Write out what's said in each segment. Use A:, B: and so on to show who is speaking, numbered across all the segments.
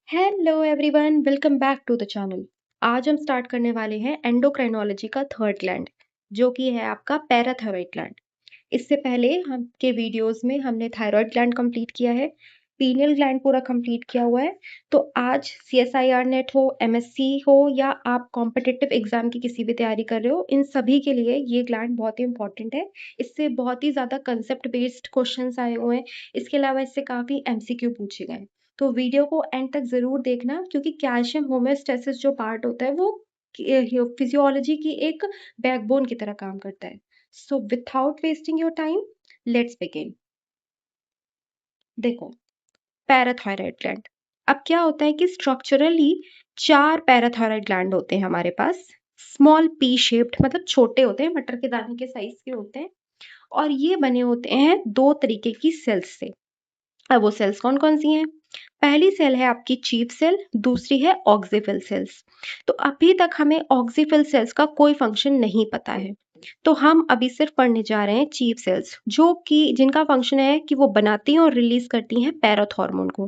A: Hello everyone, welcome back to the channel. आज हम start करने वाले हैं एंडोक्राइनोलॉजी का थर्ड ग्लैंड, जो कि है आपका पैराथायरॉइड ग्लैंड। इससे पहले हम के वीडियोस में हमने थायराइड ग्लैंड कंप्लीट किया है, पीनियल ग्लैंड पूरा कंप्लीट किया हुआ है। तो आज सीएसआईआर नेट हो, एमएससी हो या आप कॉम्पिटिटिव एग्जाम की किसी भी तैयारी कर रहे हो, इन सभी के लिए ये ग्लैंड बहुत ही इंपॉर्टेंट है। इससे बहुत ही ज़्यादा कंसेप्ट बेस्ड क्वेश्चंस आए हुए हैं। इसके अलावा इससे काफ़ी एमसीक्यू पूछे गए हैं। तो वीडियो को एंड तक ज़रूर देखना, क्योंकि कैल्शियम होम्योस्टेसिस जो पार्ट होता है वो फिजियोलॉजी की एक बैकबोन की तरह काम करता है। सो without wasting your time, let's begin. देखो, पैराथायरॉइड ग्लैंड। अब क्या होता है कि स्ट्रक्चरली 4 पैराथायरॉइड ग्लैंड होते हैं हमारे पास। स्मॉल पी शेप्ड, मतलब छोटे होते हैं, मटर के दाने के साइज के होते हैं। और ये बने होते हैं 2 तरीके की सेल्स से। अब वो सेल्स कौन कौन सी हैं? पहली सेल है आपकी चीफ सेल, दूसरी है ऑक्सीफिल सेल्स। तो अभी तक हमें ऑक्सीफिल सेल्स का कोई फंक्शन नहीं पता है। तो हम अभी सिर्फ पढ़ने जा रहे हैं चीफ सेल्स, जो कि जिनका फंक्शन है कि वो बनाती हैं और रिलीज करती हैं पैराथ हार्मोन को।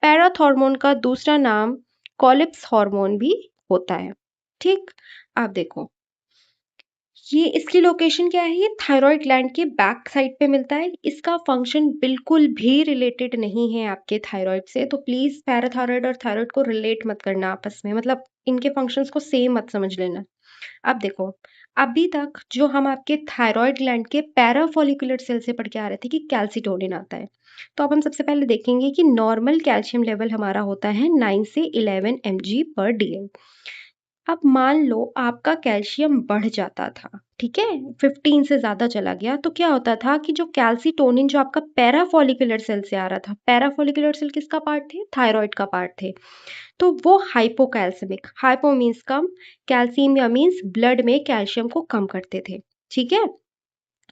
A: पैराथ हार्मोन का दूसरा नाम कॉलिप्स हार्मोन भी होता है। ठीक, अब देखो, ये इसकी लोकेशन क्या है? ये थायराइड ग्लैंड के बैक साइड पे मिलता है। इसका फंक्शन बिल्कुल भी रिलेटेड नहीं है आपके थायराइड से, तो प्लीज पैराथायराइड और थायराइड को रिलेट मत करना आपस में, मतलब इनके फंक्शंस को सेम मत समझ लेना। अब देखो, अभी तक जो हम आपके थायराइड ग्लैंड के पैराफोलिकुलर सेल से पढ़ के आ रहे थे कि कैल्सिटोनिन आता है। तो अब हम सबसे पहले देखेंगे कि नॉर्मल कैल्शियम लेवल हमारा होता है 9 से 11 mg/dl। अब मान लो आपका कैल्शियम बढ़ जाता था, ठीक है, 15 से ज्यादा चला गया, तो क्या होता था कि जो कैल्सिटोनिन जो आपका पैराफोलिकुलर सेल से आ रहा था, पैराफोलिकुलर सेल किसका पार्ट थे? थायराइड का पार्ट थे। तो वो हाइपोकैल्सेमिक, हाइपो मीन्स कम, कैल्सीमिया मीन्स ब्लड में कैल्शियम को कम करते थे। ठीक है,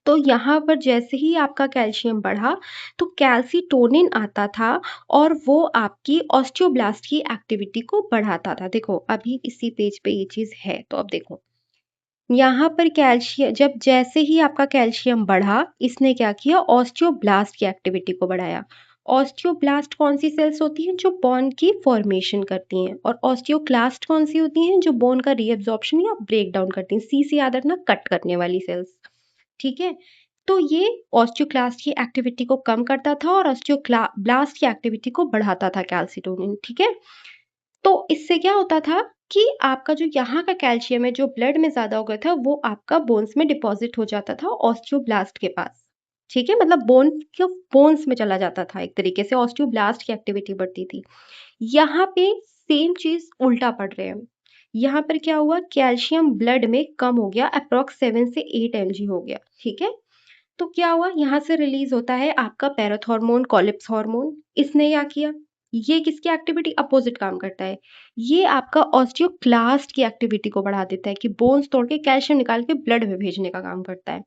A: तो यहाँ पर जैसे ही आपका कैल्शियम बढ़ा, तो कैल्सिटोनिन आता था और वो आपकी ऑस्टियोब्लास्ट की एक्टिविटी को बढ़ाता था। देखो, अभी इसी पेज पे ये चीज़ है, तो अब देखो, यहाँ पर कैल्शियम, जब जैसे ही आपका कैल्शियम बढ़ा, इसने क्या किया? ऑस्टियोब्लास्ट की एक्टिविटी को बढ़ाया। ऑस्टियोब्लास्ट कौन सी सेल्स होती हैं? जो बोन की फॉर्मेशन करती हैं। और ऑस्टियोक्लास्ट कौन सी होती हैं? जो बोन का रीअब्जॉर्प्शन या ब्रेक डाउन करती हैं। सी से याद रखना, कट करने वाली सेल्स। ठीक है, तो ये ऑस्टियोक्लास्ट की एक्टिविटी को कम करता था और ऑस्टियोब्लास्ट की एक्टिविटी को बढ़ाता था कैल्सिटोनिन। ठीक है, तो इससे क्या होता था कि आपका जो यहाँ का कैल्शियम है, जो ब्लड में ज्यादा हो गया था, वो आपका बोन्स में डिपॉजिट हो जाता था ऑस्टियोब्लास्ट के पास। ठीक है, मतलब बोन्स में चला जाता था, एक तरीके से ऑस्टियोब्लास्ट की एक्टिविटी बढ़ती थी। यहाँ पे सेम चीज उल्टा पड़ रहे हैं। यहाँ पर क्या हुआ? कैल्शियम ब्लड में कम हो गया, अप्रोक्स 7 से 8 mg हो गया। ठीक है, तो क्या हुआ? यहाँ से रिलीज होता है आपका पैराथ हार्मोन, कॉलिप्स हार्मोन। इसने क्या किया? ये किसकी एक्टिविटी? अपोजिट काम करता है। ये आपका ऑस्टियोक्लास्ट की एक्टिविटी को बढ़ा देता है, कि बोन्स तोड़ के कैल्शियम निकाल के ब्लड में भेजने का काम करता है।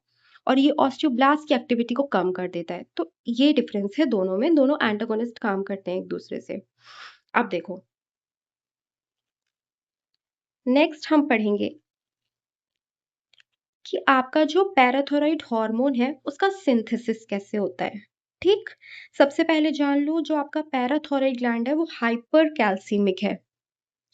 A: और ये ऑस्टियोब्लास्ट की एक्टिविटी को कम कर देता है। तो ये डिफरेंस है दोनों में, दोनों एंटागोनिस्ट काम करते हैं एक दूसरे से। अब देखो, नेक्स्ट हम पढ़ेंगे कि आपका जो पैराथायरॉइड हार्मोन है, उसका सिंथेसिस कैसे होता है। ठीक, सबसे पहले जान लो, जो आपका पैराथायरॉइड ग्लैंड है वो हाइपर कैल्सीमिक है।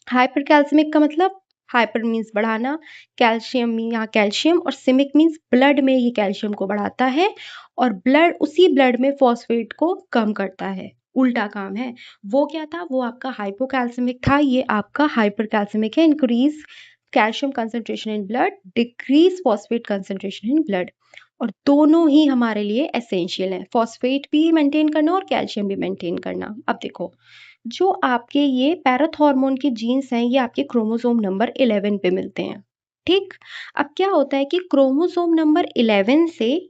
A: हाइपर कैल्सीमिक का मतलब, हाइपर मीन्स बढ़ाना, कैल्शियम यहाँ कैल्शियम, और सिमिक मीन्स ब्लड में ये कैल्शियम को बढ़ाता है, और उसी ब्लड में फॉस्फेट को कम करता है। उल्टा काम है। वो क्या था? वो आपका हाइपोकैल्सिमिक था, ये आपका हाइपर कैल्सिमिक है। Increase calcium concentration in blood, decrease phosphate concentration in blood. और दोनों ही हमारे लिए एसेंशियल है, फॉस्फेट भी मेंटेन करना और कैल्शियम भी मेंटेन करना। अब देखो, जो आपके ये पैराथ हार्मोन के जीन्स हैं, ये आपके क्रोमोसोम नंबर 11 पे मिलते हैं। ठीक, अब क्या होता है कि क्रोमोसोम नंबर 11 से,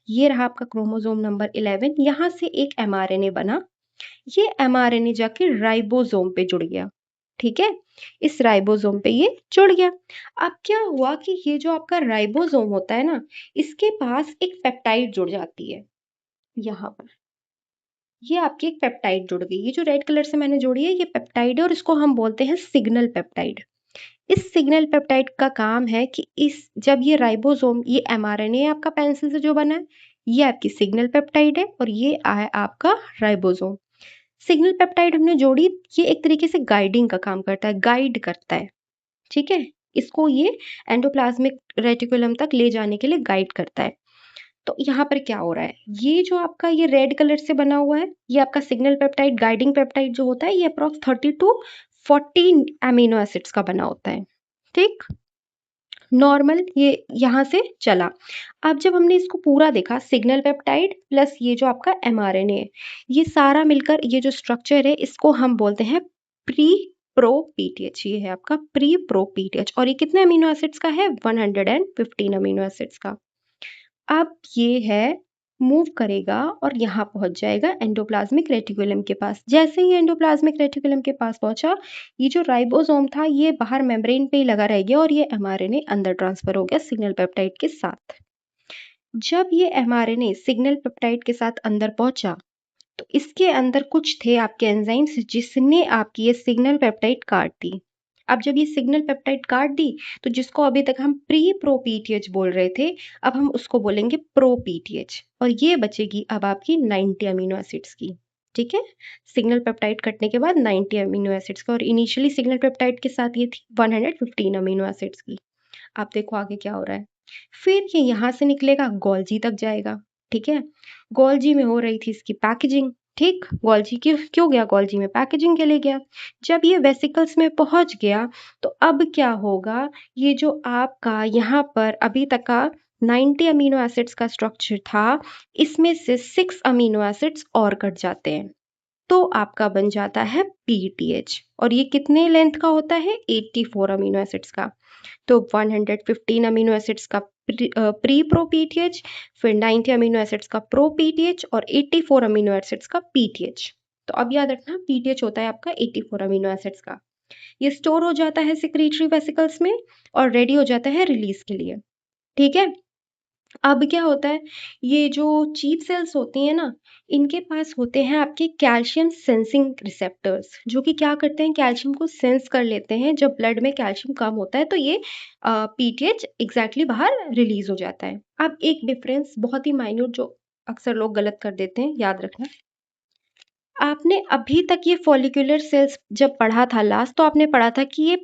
A: ये रहा आपका क्रोमोसोम नंबर 11, यहाँ से एक एमआरएनए बना। ये एमआरएनए जाके राइबोसोम पे जुड़ गया। ठीक है, इस राइबोसोम पे ये जुड़ गया। अब क्या हुआ कि ये जो आपका राइबोसोम होता है ना, इसके पास एक पेप्टाइड जुड़ जाती है। यहाँ पर ये आपकी एक पेप्टाइड जुड़ गई। ये जो रेड कलर से मैंने जोड़ी है, ये पेप्टाइड है, और इसको हम बोलते हैं सिग्नल पेप्टाइड। इस सिग्नल पेप्टाइड का काम है कि इस जब ये राइबोसोम, ये एमआरएनए आपका पेंसिल से जो बना है, ये आपकी सिग्नल पेप्टाइड है, और ये है आपका राइबोसोम। सिग्नल पेप्टाइड हमने जोड़ी, ये एक तरीके से गाइडिंग का काम करता है, गाइड करता है, ठीक है? इसको ये एंडोप्लाज्मिक रेटिकुलम तक ले जाने के लिए गाइड करता है। तो यहाँ पर क्या हो रहा है, ये जो आपका ये रेड कलर से बना हुआ है, ये आपका सिग्नल पेप्टाइड गाइडिंग पेप्टाइड जो होता है, ये अप्रॉक्स 30 टू 40 अमीनो एसिड्स का बना होता है, ठीक? नॉर्मल ये यहाँ से चला। अब जब हमने इसको पूरा देखा, सिग्नल पेप्टाइड प्लस ये जो आपका एमआरएनए है, ये सारा मिलकर ये जो स्ट्रक्चर है, इसको हम बोलते हैं प्री प्रो पीटीएच। ये है आपका प्री प्रो पीटीएच और ये कितने अमीनो एसिड्स का है? 115 अमीनो एसिड्स का। अब ये है, मूव करेगा और यहाँ पहुंच जाएगा एंडोप्लाज्मिक रेटिकुलम के पास। जैसे ही एंडोप्लाज्मिक रेटिकुलम के पास पहुंचा, ये जो राइबोसोम था ये बाहर मेम्ब्रेन पे ही लगा रह गया और ये एमआरएनए अंदर ट्रांसफर हो गया सिग्नल पेप्टाइड के साथ। जब ये एमआरएनए सिग्नल पेप्टाइड के साथ अंदर पहुंचा, तो इसके अंदर कुछ थे आपके एंजाइम्स जिसने आपकी ये सिग्नल पेप्टाइड काट दी। अब जब ये सिग्नल पेप्टाइड काट दी, तो जिसको अभी तक हम प्री प्रो पीटीएच बोल रहे थे, अब हम उसको बोलेंगे प्रो पीटीएच और ये बचेगी अब आपकी 90 अमीनो एसिड्स की, ठीक है? सिग्नल पेप्टाइड कटने के बाद 90 अमीनो एसिड्स का और इनिशियली सिग्नल पेप्टाइड के साथ ये थी 115 अमीनो एसिड्स की। आप देखो आगे क्या हो रहा है। फिर ये यहाँ से निकलेगा, गोल्जी तक जाएगा, ठीक है? गोल्जी में हो रही थी इसकी पैकेजिंग, ठीक? गोल्जी क्यों गया गोल्जी में? पैकेजिंग के लिए गया। जब ये वेसिकल्स में पहुंच गया, तो अब क्या होगा, ये जो आपका यहाँ पर अभी तक का 90 अमीनो एसिड्स का स्ट्रक्चर था, इसमें से 6 अमीनो एसिड्स और कट जाते हैं, तो आपका बन जाता है पीटीएच और ये कितने लेंथ का होता है? 84 अमीनो एसिड्स का। तो 115 अमीनो एसिड्स का प्री प्रो पीटीएच, फिर 90 अमीनो एसिड्स का प्रो पीटीएच और 84 अमीनो एसिड्स का पीटीएच। तो अब याद रखना, पीटीएच होता है आपका 84 अमीनो एसिड्स का। ये स्टोर हो जाता है सिक्रीटरी वेसिकल्स में और रेडी हो जाता है रिलीज के लिए, ठीक है? अब क्या होता है, ये जो चीफ सेल्स होती हैं ना, इनके पास होते हैं आपके कैल्शियम सेंसिंग रिसेप्टर्स, जो कि क्या करते हैं, कैल्शियम को सेंस कर लेते हैं। जब ब्लड में कैल्शियम कम होता है, तो ये पीटीएच एग्जैक्टली बाहर रिलीज हो जाता है। अब एक डिफरेंस बहुत ही माइन्यूट जो अक्सर लोग गलत कर देते हैं, याद रखना। आपने अभी तक ये फॉलिकुलर सेल्स जब पढ़ा था लास्ट, तो आपने पढ़ा था कि ये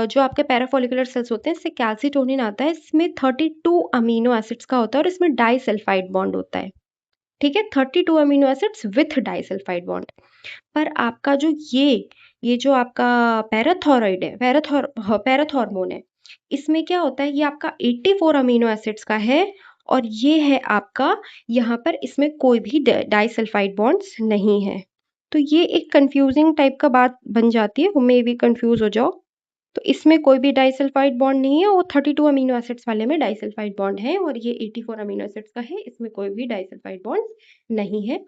A: जो आपके पैराफॉलिकुलर सेल्स होते हैं, इससे कैल्सिटोनिन आता है, इसमें 32 अमीनो एसिड्स का होता है और इसमें डाइसल्फाइड बॉन्ड होता है, ठीक है? 32 amino acids with disulphide bond. पर आपका जो ये जो आपका पैराथॉरॉइड है, पैराथॉर्मोन है, इसमें क्या होता है, ये आपका 84 अमीनो एसिड्स का है और ये है आपका, यहाँ पर इसमें कोई भी डाइसल्फाइड बॉन्ड्स नहीं है। तो ये एक कंफ्यूजिंग टाइप का बात बन जाती है, मे भी कंफ्यूज हो जाओ। तो इसमें कोई भी डाइसल्फाइड बॉन्ड नहीं है, वो 32 अमीनो एसिड्स वाले में डाइसल्फाइड बॉन्ड है और ये 84 अमीनो एसिड्स का है, इसमें कोई भी डाइसल्फाइड बॉन्ड नहीं है।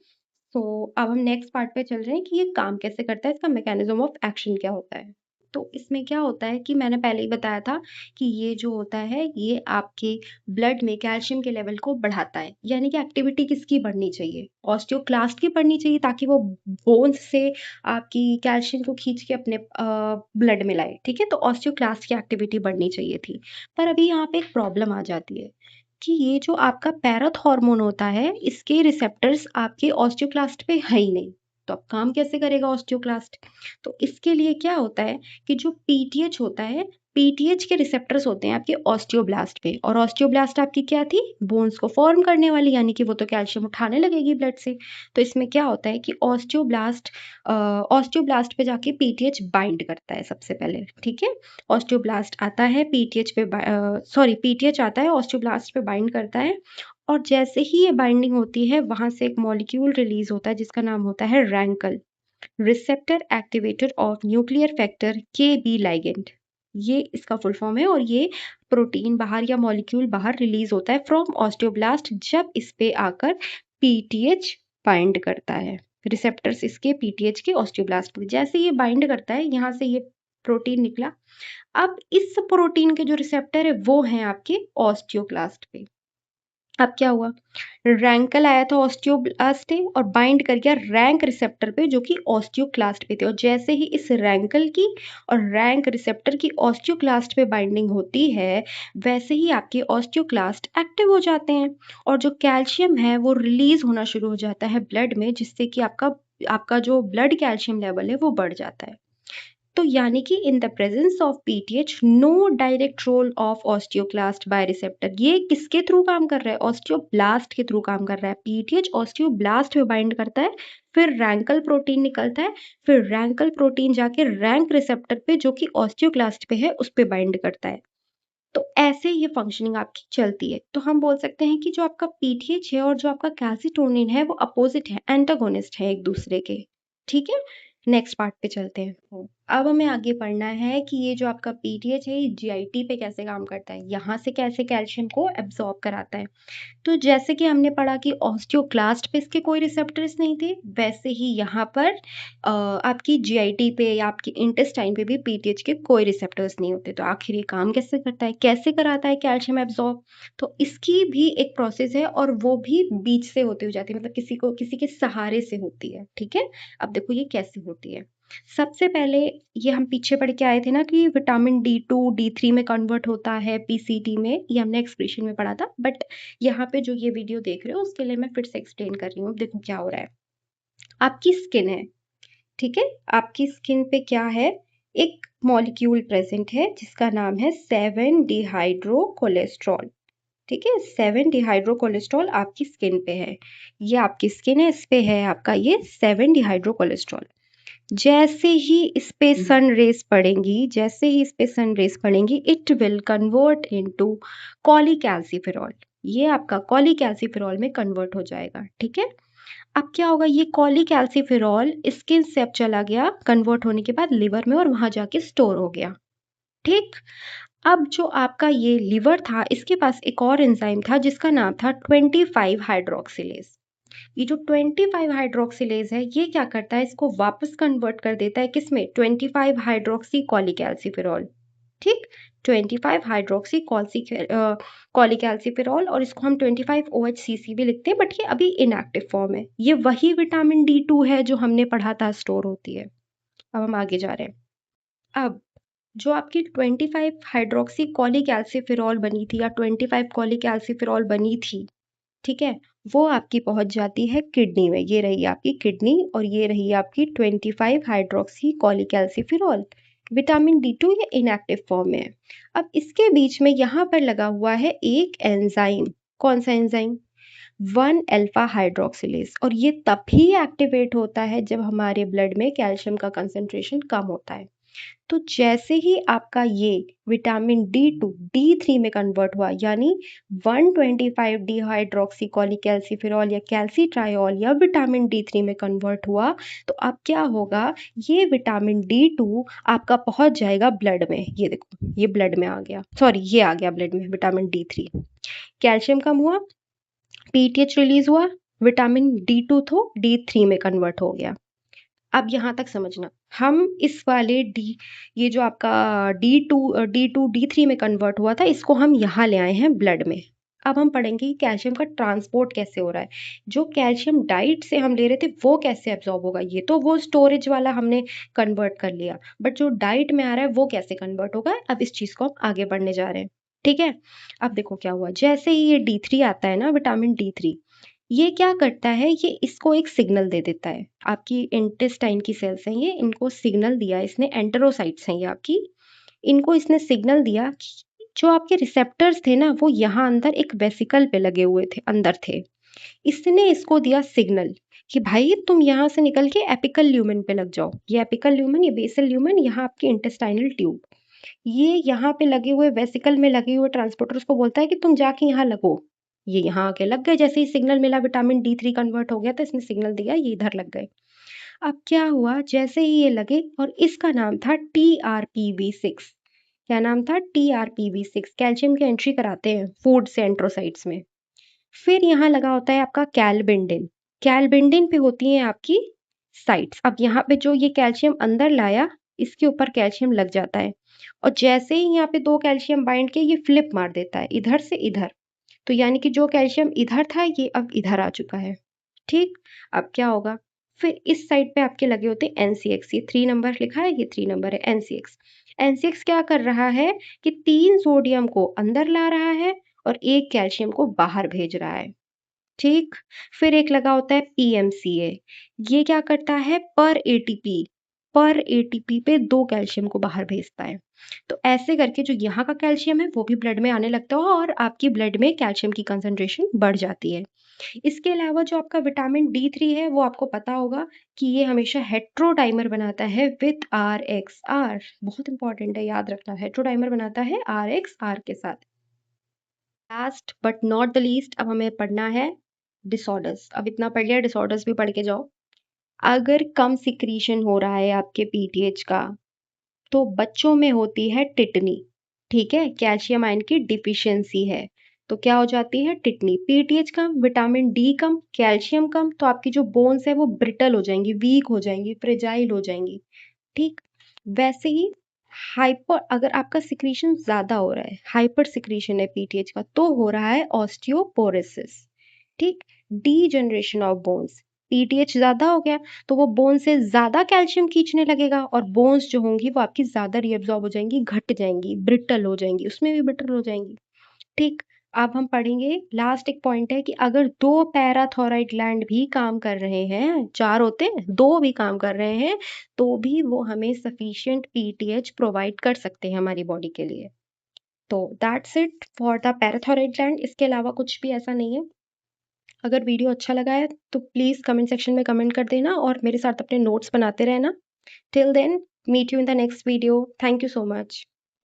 A: तो अब हम नेक्स्ट पार्ट पे चल रहे हैं कि ये काम कैसे करता है, इसका मैकेनिज्म ऑफ एक्शन क्या होता है। तो इसमें क्या होता है कि मैंने पहले ही बताया था कि ये जो होता है, ये आपके ब्लड में कैल्शियम के लेवल को बढ़ाता है। यानी कि एक्टिविटी किसकी बढ़नी चाहिए? ऑस्टियोक्लास्ट की बढ़नी चाहिए, ताकि वो बोन्स से आपकी कैल्शियम को खींच के अपने ब्लड में लाए, ठीक है? तो ऑस्टियोक्लास्ट की एक्टिविटी बढ़नी चाहिए थी। पर अभी यहाँ पे एक प्रॉब्लम आ जाती है कि ये जो आपका पैराथ हार्मोन होता है, इसके रिसेप्टर्स आपके ऑस्टियोक्लास्ट पे है ही नहीं। तो अब काम कैसे करेगा ऑस्टियोक्लास्ट? तो इसके लिए क्या होता है कि जो पीटीएच होता है, पीटीएच के रिसेप्टर्स होते हैं आपके ऑस्टियोब्लास्ट पे, और ऑस्टियोब्लास्ट आपकी क्या थी? बोन्स को फॉर्म करने वाली, यानी कि वो तो कैल्शियम उठाने लगेगी ब्लड से। तो इसमें क्या होता है कि ऑस्टियोब्लास्ट पे जाके पीटीएच बाइंड करता है सबसे पहले, ठीक है? ऑस्टियोब्लास्ट आता है पीटीएच आता है, ऑस्टियोब्लास्ट पे बाइंड करता है और जैसे ही ये बाइंडिंग होती है, वहां से एक मॉलिक्यूल रिलीज होता है जिसका नाम होता है RANKL, receptor activator of nuclear factor K B ligand. ये इसका फुल फॉर्म है और ये प्रोटीन बाहर या मॉलिक्यूल बाहर रिलीज होता है फ्रॉम ऑस्टियोब्लास्ट जब इस पे आकर पीटीएच बाइंड करता है। रिसेप्टर्स इसके पीटीएच के ऑस्टियोब्लास्ट पे, जैसे ये बाइंड करता है, यहाँ से ये प्रोटीन निकला। अब इस प्रोटीन के जो रिसेप्टर है वो हैं आपके ऑस्टियोक्लास्ट पे। अब क्या हुआ, रैंकल आया था ऑस्टियोब्लास्ट पे और बाइंड कर गया रैंक रिसेप्टर पे जो कि ऑस्टियोक्लास्ट पे थे, और जैसे ही इस रैंकल की और रैंक रिसेप्टर की ऑस्टियोक्लास्ट पे बाइंडिंग होती है, वैसे ही आपके ऑस्टियोक्लास्ट एक्टिव हो जाते हैं और जो कैल्शियम है वो रिलीज होना शुरू हो जाता है ब्लड में, जिससे कि आपका आपका जो ब्लड कैल्शियम लेवल है वो बढ़ जाता है। तो यानी कि in the presence of PTH no direct role of osteoclast by receptor. ये किसके थ्रू काम कर रहा है? ऑस्टियोब्लास्ट के थ्रू काम कर रहा है। पीटीएच ऑस्टियोब्लास्ट में बाइंड करता है, फिर रैंकल प्रोटीन निकलता है, फिर रैंकल प्रोटीन जाके रैंक रिसेप्टर पे जो कि ऑस्टियोक्लास्ट पे है उस पे बाइंड करता है। तो ऐसे ये फंक्शनिंग आपकी चलती है। तो हम बोल सकते हैं कि जो आपका पीटीएच है और जो आपका कैल्सिटोनिन है वो अपोजिट है, एंटागोनिस्ट है एक दूसरे के। ठीक है, नेक्स्ट पार्ट पे चलते हैं। अब हमें आगे पढ़ना है कि ये जो आपका पीटीएच है ये जीआईटी पे कैसे काम करता है, यहाँ से कैसे कैल्शियम को एब्जॉर्ब कराता है। तो जैसे कि हमने पढ़ा कि ऑस्टियोक्लास्ट पे इसके कोई रिसेप्टर्स नहीं थे, वैसे ही यहाँ पर आपकी जीआईटी पे या आपकी इंटेस्टाइन पे भी पीटीएच के कोई रिसेप्टर्स नहीं होते। तो आखिर ये काम कैसे करता है, कैसे कराता है कैल्शियम एब्जॉर्ब? तो इसकी भी एक प्रोसेस है और वो भी बीच से होती हुई जाती है, मतलब किसी के सहारे से होती है। ठीक है, अब देखो ये कैसे होती है। सबसे पहले ये हम पीछे पढ़ के आए थे ना कि विटामिन D2 D3 में कन्वर्ट होता है पीसीटी में, ये हमने एक्सप्रेशन में पढ़ा था। बट यहाँ पे जो ये वीडियो देख रहे हो उसके लिए मैं फिर से एक्सप्लेन कर रही हूँ। देखो क्या हो रहा है, आपकी स्किन है, ठीक है, आपकी स्किन पे क्या है, एक मॉलिक्यूल प्रेजेंट है जिसका नाम है 7 डिहाइड्रो कोलेस्ट्रॉल। ठीक है, 7 डिहाइड्रो कोलेस्ट्रॉल आपकी स्किन पे है, ये आपकी स्किन है, इस पे है आपका ये 7 डिहाइड्रो कोलेस्ट्रॉल। जैसे ही इस पे सन रेज पड़ेंगी, जैसे ही इस पे सन रेज पड़ेंगी, इट विल कन्वर्ट इनटू कॉलीकैल्सिफेरॉल। ये आपका कॉलीकैल्सिफेरॉल में कन्वर्ट हो जाएगा। ठीक है, अब क्या होगा, ये कॉलीकैल्सिफेरॉल स्किन से अब चला गया कन्वर्ट होने के बाद लिवर में और वहां जाके स्टोर हो गया। ठीक, अब जो आपका ये लिवर था इसके पास एक और एंजाइम था जिसका नाम था 25 हाइड्रोक्सिलेज। ये जो 25 हाइड्रोक्सिलेज है ये क्या करता है, इसको वापस कन्वर्ट कर देता है किसमें, 25 हाइड्रोक्सी कॉलीकैल्सिफेरॉल। ठीक, 25 हाइड्रोक्सी कॉलीकैल्सिफेरॉल, और इसको हम 25 OHCC भी लिखते हैं, बट ये अभी इनएक्टिव फॉर्म है। ये वही विटामिन D2 है जो हमने पढ़ा था स्टोर होती है। अब हम आगे जा रहे हैं। अब जो आपकी 25 हाइड्रोक्सी कॉलीकैल्सिफेरॉल बनी थी या 25 कॉलीकैल्सिफेरॉल बनी थी, ठीक है, वो आपकी पहुंच जाती है किडनी में। ये रही आपकी किडनी और ये रही आपकी 25 हाइड्रोक्सी कॉलीकैल्सिफेरॉल। विटामिन D2 ये इनएक्टिव फॉर्म में है। अब इसके बीच में यहाँ पर लगा हुआ है एक एंजाइम। कौन सा एंजाइम? 1 alpha hydroxylase. और ये तभी एक्टिवेट होता है जब हमारे ब्लड में कैल्शियम का कंसंट्रेशन कम होता है। तो जैसे ही आपका ये विटामिन D2 D3 में कन्वर्ट हुआ, यानी 125 डिहाइड्रोक्सी कॉलीकैल्सिफेरॉल या कैल्सिट्रायोल या विटामिन D3 में कन्वर्ट हुआ, तो अब क्या होगा, ये विटामिन D2 आपका पहुंच जाएगा ब्लड में। ये देखो ये ब्लड में आ गया, सॉरी ये आ गया ब्लड में विटामिन D3। कैल्शियम कम हुआ, पीटीएच रिलीज हुआ, विटामिन D2 तो D3 में कन्वर्ट हो गया। अब यहाँ तक समझना, हम इस वाले ये जो आपका D2 D3 में कन्वर्ट हुआ था इसको हम यहाँ ले आए हैं ब्लड में। अब हम पढ़ेंगे कि कैल्शियम का ट्रांसपोर्ट कैसे हो रहा है। जो कैल्शियम डाइट से हम ले रहे थे वो कैसे एब्जॉर्ब होगा, ये तो वो स्टोरेज वाला हमने कन्वर्ट कर लिया, बट जो डाइट में आ रहा है वो कैसे कन्वर्ट होगा, अब इस चीज को हम आगे बढ़ने जा रहे हैं। ठीक है, अब देखो क्या हुआ, जैसे ही ये D3 आता है ना, विटामिन D3, ये क्या करता है, ये इसको एक सिग्नल दे देता है। आपकी इंटेस्टाइन की सेल्स हैं ये, इनको सिग्नल दिया इसने, एंटेरोसाइट्स हैं ये आपकी, इनको इसने सिग्नल दिया कि जो आपके रिसेप्टर्स थे ना वो यहाँ अंदर एक वेसिकल पे लगे हुए थे, अंदर थे। इसने इसको दिया सिग्नल कि भाई तुम यहाँ से निकल के एपिकल ल्यूमेन पे लग जाओ। ये एपिकल ल्यूमेन, ये बेसल ल्यूमेन, यहाँ आपकी इंटेस्टाइनल ट्यूब, ये यहाँ पे लगे हुए वेसिकल में लगे हुए ट्रांसपोर्टर्स को बोलता है कि तुम जाके यहाँ लगो। ये यहाँ आके लग गए, जैसे ही सिग्नल मिला विटामिन D3 कन्वर्ट हो गया तो इसने सिग्नल दिया, ये इधर लग गए। अब क्या हुआ, जैसे ही ये लगे, और इसका नाम था TRPV6। क्या नाम था? TRPV6। कैल्शियम की एंट्री कराते हैं फूड से एंट्रोसाइट्स में। फिर यहाँ लगा होता है आपका कैलबिंडिन। कैलबिंडिन पे होती हैं आपकी साइट्स। अब यहाँ पे जो ये कैल्शियम अंदर लाया, इसके ऊपर कैल्शियम लग जाता है, और जैसे ही यहाँ पे दो कैल्शियम बाइंड के ये फ्लिप मार देता है इधर से इधर। तो यानी कि जो कैल्शियम इधर था ये अब इधर आ चुका है। ठीक, अब क्या होगा, फिर इस साइड पे आपके लगे होते हैं NCX। ये 3 नंबर लिखा है, ये 3 नंबर है NCX। NCX क्या कर रहा है कि 3 सोडियम को अंदर ला रहा है और 1 कैल्शियम को बाहर भेज रहा है। ठीक। फिर एक लगा होता है पीएमसीए। ये क्या करता है, पर एटीपी पे 2 कैल्शियम को बाहर भेजता है। तो ऐसे करके जो यहाँ का कैल्शियम है वो भी ब्लड में आने लगता है और आपकी ब्लड में कैल्शियम की कंसंट्रेशन बढ़ जाती है। इसके अलावा जो आपका विटामिन D3 है वो आपको पता होगा कि ये हमेशा हेट्रोडाइमर बनाता है विद RXR। बहुत इंपॉर्टेंट है, याद रखना, हेट्रोडाइमर बनाता है RXR के साथ। Last but not the least, अब हमें पढ़ना है डिसऑर्डर्स। अब इतना पढ़ लिया, डिसऑर्डर्स भी पढ़ के जाओ। अगर कम सिक्रीशन हो रहा है आपके पीटीएच का तो बच्चों में होती है टिटनी। ठीक है, कैल्शियम आयन की डिफिशियंसी है तो क्या हो जाती है, टिटनी। पीटीएच कम, विटामिन डी कम, कैल्शियम कम, तो आपकी जो बोन्स है वो ब्रिटल हो जाएंगी, वीक हो जाएंगी, फ्रेजाइल हो जाएंगी। ठीक। वैसे ही हाइपर, अगर आपका सिक्रीशन ज्यादा हो रहा है, हाइपर सिक्रीशन है पीटीएच का, तो हो रहा है ऑस्टियोपोरोसिस। ठीक। Degeneration of bones. पीटीएच ज्यादा हो गया तो वो बोन से ज्यादा कैल्शियम खींचने लगेगा और बोन्स जो होंगी वो आपकी ज्यादा रीअब्सॉर्ब हो जाएंगी, घट जाएंगी, ब्रिटल हो जाएंगी, उसमें भी ब्रिटल हो जाएंगी। ठीक। अब हम पढ़ेंगे, लास्ट एक पॉइंट है कि अगर 2 पैराथायरॉइड ग्लैंड भी काम कर रहे हैं, 4 होते हैं, 2 भी काम कर रहे हैं, तो भी वो हमें सफिशिएंट पीटीएच प्रोवाइड कर सकते हैं हमारी बॉडी के लिए। तो that's it for the parathyroid gland. इसके अलावा कुछ भी ऐसा नहीं है। अगर वीडियो अच्छा लगा है तो प्लीज़ कमेंट सेक्शन में कमेंट कर देना और मेरे साथ अपने नोट्स बनाते रहना। Till then, meet you in the next video. Thank you so much.